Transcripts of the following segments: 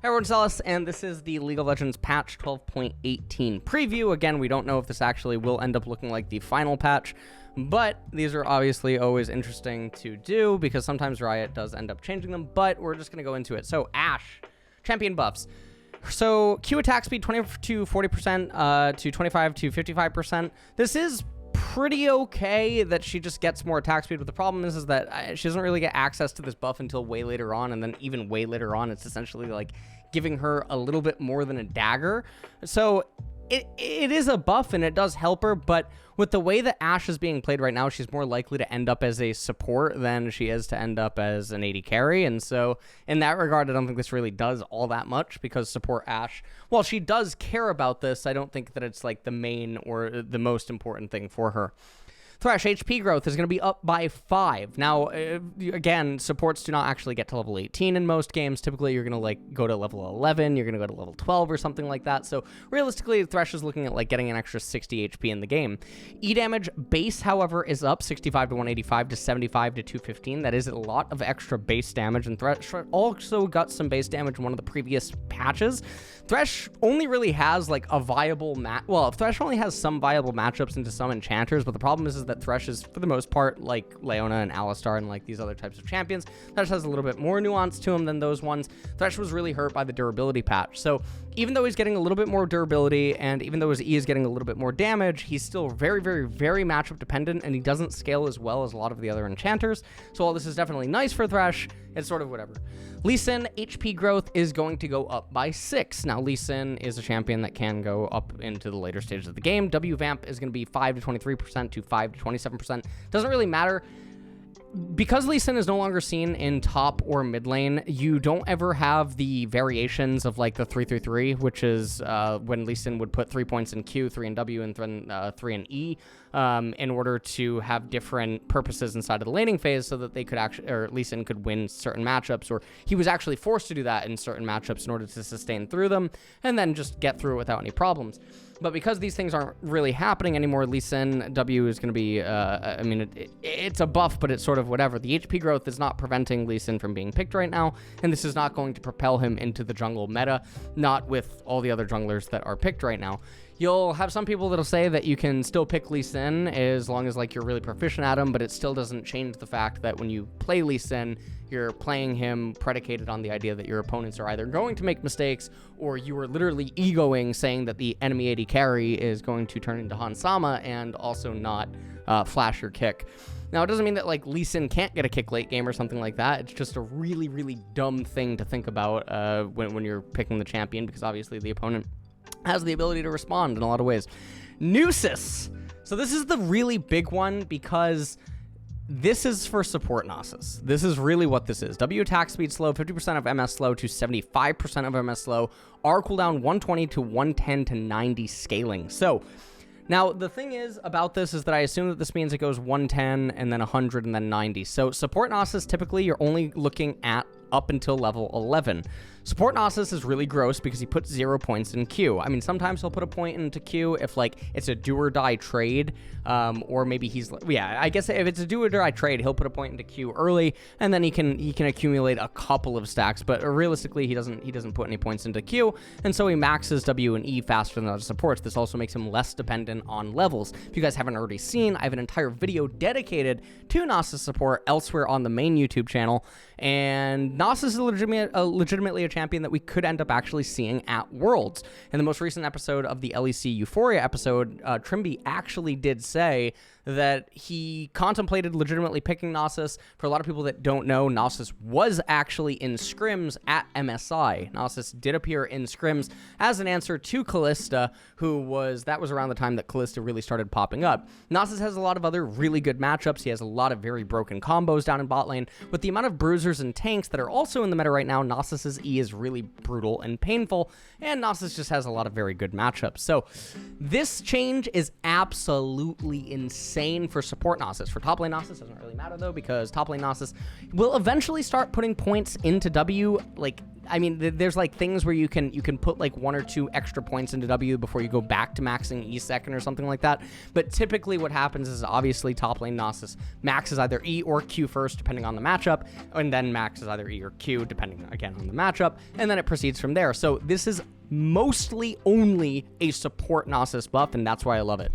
Hey everyone, Celis, and this is the League of Legends patch 12.18 preview. Again, we don't know if this actually will end up looking like the final patch, but these are obviously always interesting to do because sometimes Riot does end up changing them, but we're just going to go into it. So, Ashe, champion buffs. So, Q attack speed 20 to 40%, to 25 to 55%. This is pretty okay that she just gets more attack speed, but the problem is that she doesn't really get access to this buff until way later on, and then even way later on, it's essentially like giving her a little bit more than a dagger. So it is a buff and it does help her, but with the way that Ashe is being played right now, she's more likely to end up as a support than she is to end up as an AD carry. And so in that regard, I don't think this really does all that much because support Ashe, while she does care about this, I don't think that it's like the main or the most important thing for her. Thresh HP growth is going to be up by 5. Now, again, supports do not actually get to level 18 in most games. Typically, you're going to like go to level 11, you're going to go to level 12 or something like that. So realistically, Thresh is looking at like getting an extra 60 HP in the game. E damage base, however, is up 65 to 185 to 75 to 215. That is a lot of extra base damage, and Thresh also got some base damage in one of the previous patches. Thresh only really has like a viable Thresh only has some viable matchups into some enchanters, but the problem is that Thresh is, for the most part, like Leona and Alistar and like these other types of champions. Thresh has a little bit more nuance to him than those ones. Thresh was really hurt by the durability patch. So even though he's getting a little bit more durability and even though his E is getting a little bit more damage, he's still very, very, very matchup dependent, and he doesn't scale as well as a lot of the other enchanters. So while this is definitely nice for Thresh, it's sort of whatever. Lee Sin HP growth is going to go up by 6. Now, Lee Sin is a champion that can go up into the later stages of the game. W Vamp is going to be 5 to 23% to 5 to 27%. Doesn't really matter. Because Lee Sin is no longer seen in top or mid lane, you don't ever have the variations of like the 3-3-3, which is when Lee Sin would put 3 points in Q, 3 in W, and then 3 in E, in order to have different purposes inside of the laning phase so that they could actually, or Lee Sin could win certain matchups, or he was actually forced to do that in certain matchups in order to sustain through them and then just get through it without any problems. But because these things aren't really happening anymore, Lee Sin W is going to be, I mean, it's a buff, but it's sort of whatever. The HP growth is not preventing Lee Sin from being picked right now, and this is not going to propel him into the jungle meta, not with all the other junglers that are picked right now. You'll have some people that'll say that you can still pick Lee Sin as long as like you're really proficient at him, but it still doesn't change the fact that when you play Lee Sin, you're playing him predicated on the idea that your opponents are either going to make mistakes or you are literally egoing saying that the enemy AD carry is going to turn into Hans Sama and also not flash your kick. Now, it doesn't mean that like Lee Sin can't get a kick late game or something like that. It's just a really, really dumb thing to think about when you're picking the champion, because obviously the opponent has the ability to respond in a lot of ways. Nasus. So this is the really big one because this is for support Nasus. This is really what this is. W attack speed slow, 50% of MS slow to 75% of MS slow. R cooldown 120 to 110 to 90 scaling. So now, the thing is about this is that I assume that this means it goes 110 and then 100 and then 90. So support Nasus, typically you're only looking at up until level 11. Support Nasus is really gross because he puts 0 points in Q. I mean, sometimes he'll put a point into Q if, like, it's a do-or-die trade, or maybe he's... Yeah, I guess if it's a do-or-die trade, he'll put a point into Q early, and then he can accumulate a couple of stacks, but realistically, he doesn't put any points into Q, and so he maxes W and E faster than other supports. This also makes him less dependent on levels. If you guys haven't already seen, I have an entire video dedicated to Nasus support elsewhere on the main YouTube channel, and Nasus is legitimately a champion that we could end up actually seeing at Worlds. In the most recent episode of the LEC Euphoria episode, Trimby actually did say that he contemplated legitimately picking Nasus. For a lot of people that don't know, Nasus was actually in scrims at MSI. Nasus did appear in scrims as an answer to Kalista, that was around the time that Kalista really started popping up. Nasus has a lot of other really good matchups. He has a lot of very broken combos down in bot lane. With the amount of bruisers and tanks that are also in the meta right now, Nasus's E is really brutal and painful, and Nasus just has a lot of very good matchups. So this change is absolutely insane for support Nasus. For top lane Nasus, doesn't really matter though, because top lane Nasus will eventually start putting points into W, like I mean, there's like things where you can put like 1 or 2 extra points into W before you go back to maxing E second or something like that. But typically what happens is obviously top lane Nasus maxes either E or Q first, depending on the matchup, and then maxes either E or Q, depending again on the matchup, and then it proceeds from there. So this is mostly only a support Nasus buff, and that's why I love it.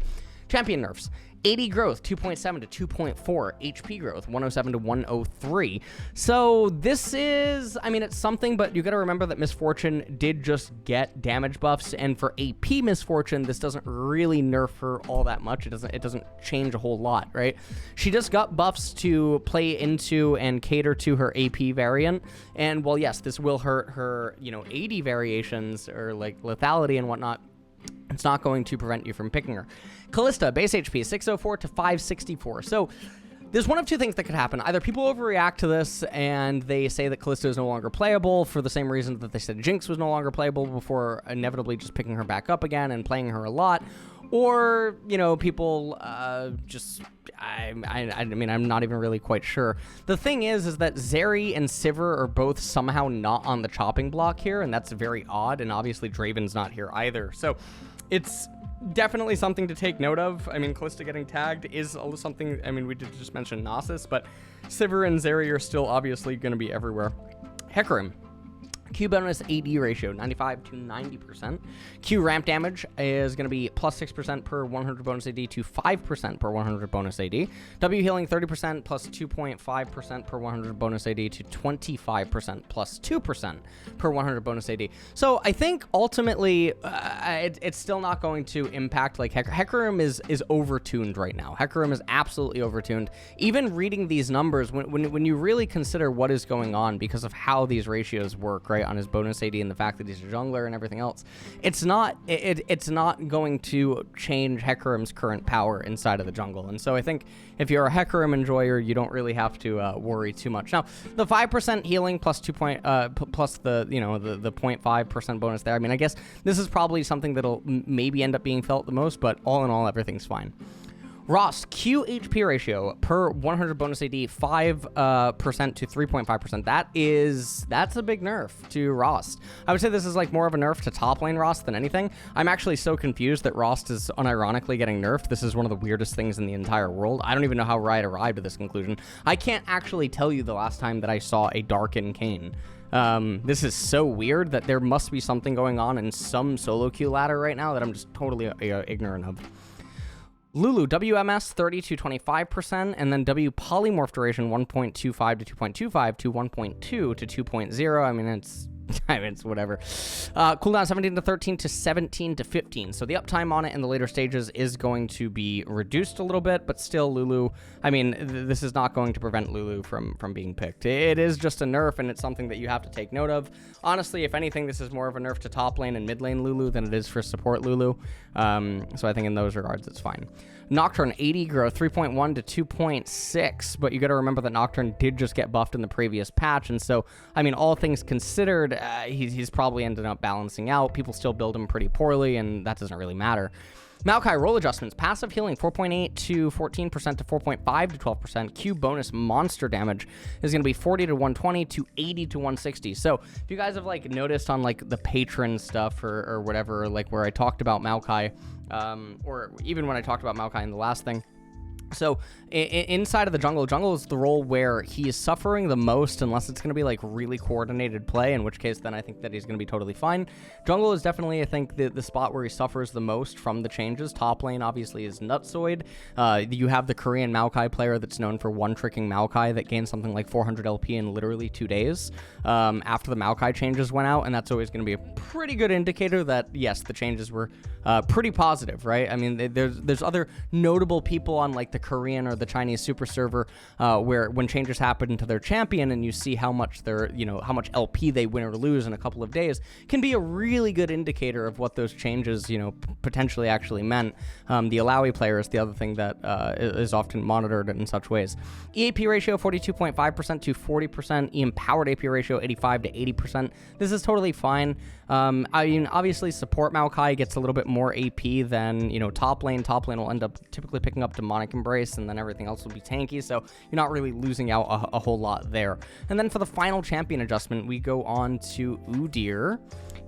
Champion nerfs. 80 growth, 2.7 to 2.4. HP growth, 107 to 103. So this is, I mean, it's something, but you got to remember that Misfortune did just get damage buffs, and for AP Misfortune, this doesn't really nerf her all that much. It doesn't change a whole lot, right? She just got buffs to play into and cater to her AP variant, and while yes, this will hurt her, you know, AD variations or like lethality and whatnot, it's not going to prevent you from picking her. Callista, base HP, 604 to 564. So there's one of two things that could happen. Either people overreact to this and they say that Callista is no longer playable for the same reason that they said Jinx was no longer playable before inevitably just picking her back up again and playing her a lot. Or, you know, people just... I mean, I'm not even really quite sure. The thing is that Zeri and Sivir are both somehow not on the chopping block here, and that's very odd, and obviously Draven's not here either. So it's definitely something to take note of. I mean, Callista getting tagged is something, I mean, we did just mention Nasus, but Sivir and Zeri are still obviously going to be everywhere. Hecarim. Q bonus AD ratio, 95 to 90%. Q ramp damage is going to be plus 6% per 100 bonus AD to 5% per 100 bonus AD. W healing 30% plus 2.5% per 100 bonus AD to 25% plus 2% per 100 bonus AD. So I think ultimately it's still not going to impact like Hecarim is overtuned right now. Hecarim is absolutely overtuned. Even reading these numbers, when you really consider what is going on because of how these ratios work, right? On his bonus AD and the fact that he's a jungler and everything else, it's not going to change Hecarim's current power inside of the jungle. And so I think if you're a Hecarim enjoyer, you don't really have to worry too much. Now, the 5% healing plus plus the 0.5% bonus there. I mean, I guess this is probably something that'll maybe end up being felt the most, but all in all, everything's fine. Ross, Q HP ratio per 100 bonus AD, 5% to 3.5%. That's a big nerf to Ross. I would say this is like more of a nerf to top lane Ross than anything. I'm actually so confused that Ross is unironically getting nerfed. This is one of the weirdest things in the entire world. I don't even know how Riot arrived at this conclusion. I can't actually tell you the last time that I saw a Darken Kayn. This is so weird that there must be something going on in some solo queue ladder right now that I'm just totally ignorant of. Lulu, WMS 30 to 25%, and then W polymorph duration 1.25 to 2.25 to 1.2 to 2.0. I mean, it's whatever. Cooldown 17 to 13 to 17 to 15. So the uptime on it in the later stages is going to be reduced a little bit, but still Lulu, I mean, this is not going to prevent Lulu from being picked. It is just a nerf, and it's something that you have to take note of. Honestly, if anything, this is more of a nerf to top lane and mid lane Lulu than it is for support Lulu. So I think in those regards, it's fine. Nocturne 80 growth 3.1 to 2.6, but you got to remember that Nocturne did just get buffed in the previous patch, and so I mean, all things considered, he's probably ended up balancing out. People still build him pretty poorly, and that doesn't really matter. Maokai roll adjustments, passive healing 4.8 to 14% to 4.5 to 12%. Q bonus monster damage is going to be 40 to 120 to 80 to 160. So if you guys have like noticed on like the patron stuff or whatever, like where I talked about Maokai, or even when I talked about Maokai in the last thing. So inside of the jungle is the role where he is suffering the most unless it's going to be like really coordinated play, in which case then I think that he's going to be totally fine. Jungle is definitely, I think, the spot where he suffers the most from the changes. Top lane obviously is Nutsoid. You have the Korean Maokai player that's known for one-tricking Maokai that gained something like 400 LP in literally 2 days after the Maokai changes went out, and that's always going to be a pretty good indicator that, yes, the changes were pretty positive, right? I mean, there's other notable people on like the Korean or the Chinese super server where when changes happen to their champion and you see how much how much LP they win or lose in a couple of days can be a really good indicator of what those changes, potentially actually meant. The Alawi player is the other thing that is often monitored in such ways. EAP ratio 42.5% to 40%. Empowered AP ratio 85 to 80%. This is totally fine. I mean, obviously support Maokai gets a little bit more AP than, top lane. Top lane will end up typically picking up demonic embrace Embrace, and then everything else will be tanky, so you're not really losing out a whole lot there. And then for the final champion adjustment, we go on to Udyr.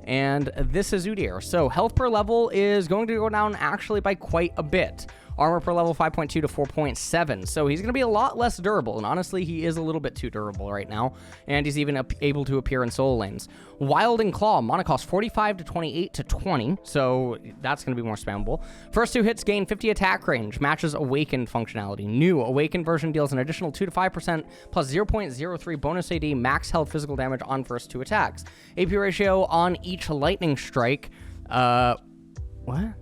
And this is Udyr. So health per level is going to go down actually by quite a bit. Armor per level 5.2 to 4.7. So he's going to be a lot less durable. And honestly, he is a little bit too durable right now. And he's even able to appear in solo lanes. Wild and Claw, mana cost 45 to 28 to 20. So that's going to be more spammable. First 2 hits gain 50 attack range. Matches Awakened functionality. New Awakened version deals an additional 2 to 5% plus 0.03 bonus AD max health physical damage on first 2 attacks. AP ratio on each lightning strike. What?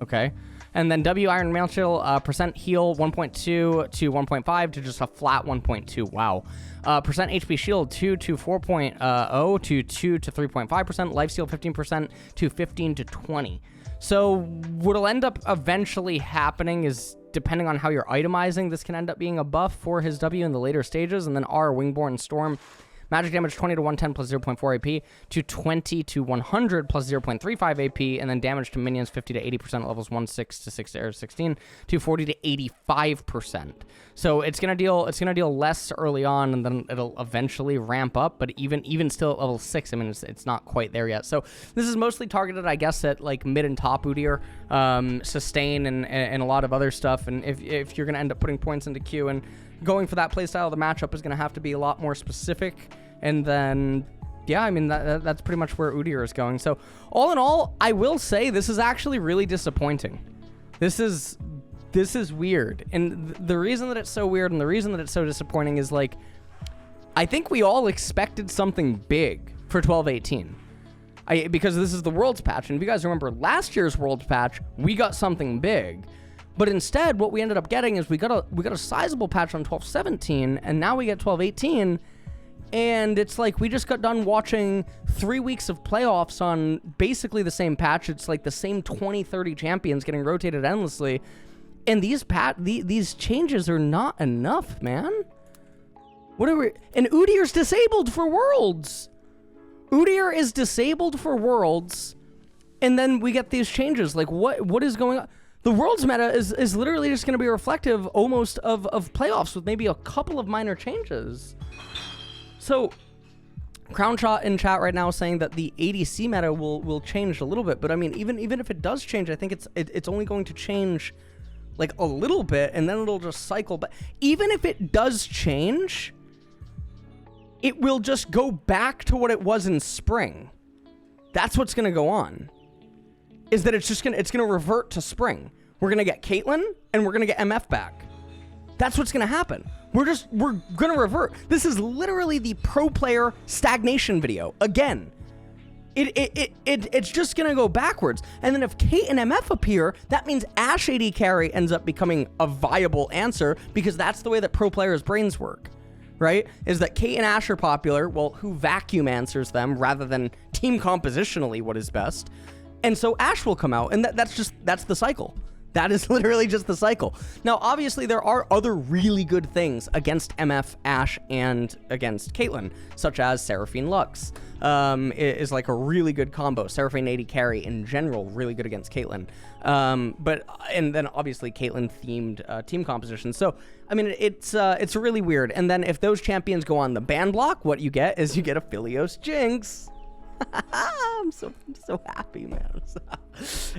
Okay. And then W Iron Mail Chill, percent heal 1.2 to 1.5 to just a flat 1.2. Wow. Percent HP shield 2 to 4.0 to 2 to 3.5%. Life steal 15% to 15 to 20. So what'll end up eventually happening is, depending on how you're itemizing, this can end up being a buff for his W in the later stages. And then R, Wingborne Storm. Magic damage 20 to 110 plus 0.4 AP to 20 to 100 plus 0.35 AP, and then damage to minions 50 to 80% levels 1, 6 to 6 to 16 to 40 to 85%. So it's gonna deal less early on, and then it'll eventually ramp up. But even still at level 6, I mean it's not quite there yet. So this is mostly targeted, I guess, at like mid and top Udyr, sustain and a lot of other stuff. And if you're gonna end up putting points into Q and going for that playstyle, the matchup is going to have to be a lot more specific. And then, yeah, I mean, that's pretty much where Udyr is going. So all in all, I will say this is actually really disappointing. This is weird. And the reason that it's so weird and the reason that it's so disappointing is, like, I think we all expected something big for 12-18. Because this is the Worlds patch. And if you guys remember last year's Worlds patch, we got something big. But instead, what we ended up getting is we got a sizable patch on 12-17, and now we get 12-18, and it's like we just got done watching 3 weeks of playoffs on basically the same patch. It's like the same 20-30 champions getting rotated endlessly, and these changes are not enough, man. And Udyr's disabled for Worlds. Udyr is disabled for Worlds, and then we get these changes. Like, what is going on? The Worlds meta is literally just going to be reflective almost of playoffs with maybe a couple of minor changes. So, Crownshot in chat right now saying that the ADC meta will change a little bit. But I mean, even if it does change, I think it's only going to change like a little bit, and then it'll just cycle. But even if it does change, it will just go back to what it was in spring. That's what's going to go on. Is that it's gonna revert to spring. We're gonna get Caitlyn and we're gonna get MF back. That's what's gonna happen. We're gonna revert. This is literally the pro player stagnation video again. It's just gonna go backwards. And then if Kate and MF appear, that means Ashe AD carry ends up becoming a viable answer, because that's the way that pro players' brains work, right? Is that Kate and Ashe are popular. Well, who vacuum answers them rather than team compositionally what is best? And so Ashe will come out, and that's the cycle. That is literally just the cycle. Now, obviously, there are other really good things against MF, Ashe, and against Caitlyn, such as Seraphine Lux. Is like a really good combo. Seraphine AD carry in general, really good against Caitlyn. And then obviously Caitlyn themed team composition. So I mean, it's really weird. And then if those champions go on the ban block, what you get is you get a Philios Jinx. I'm so happy, man.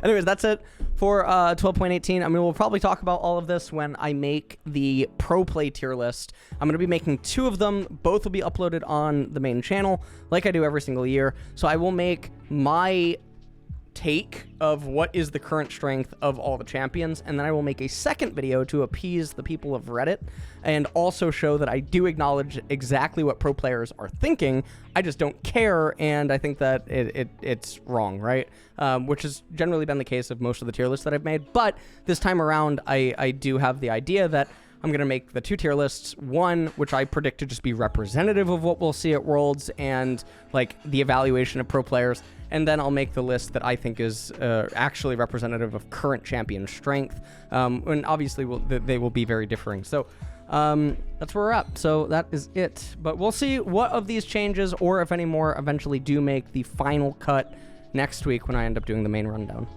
Anyways, that's it for 12.18. I mean, we'll probably talk about all of this when I make the pro play tier list. I'm going to be making 2 of them. Both will be uploaded on the main channel like I do every single year. So I will make my take of what is the current strength of all the champions, and then I will make a second video to appease the people of Reddit and also show that I do acknowledge exactly what pro players are thinking. I just don't care, and I think that it's wrong, right? Which has generally been the case of most of the tier lists that I've made, but this time around I do have the idea that I'm going to make the 2 tier lists, one which I predict to just be representative of what we'll see at Worlds and like the evaluation of pro players, and then I'll make the list that I think is actually representative of current champion strength, and obviously they will be very differing. So that's where we're at. So that is it, but we'll see what of these changes, or if any more, eventually do make the final cut next week when I end up doing the main rundown.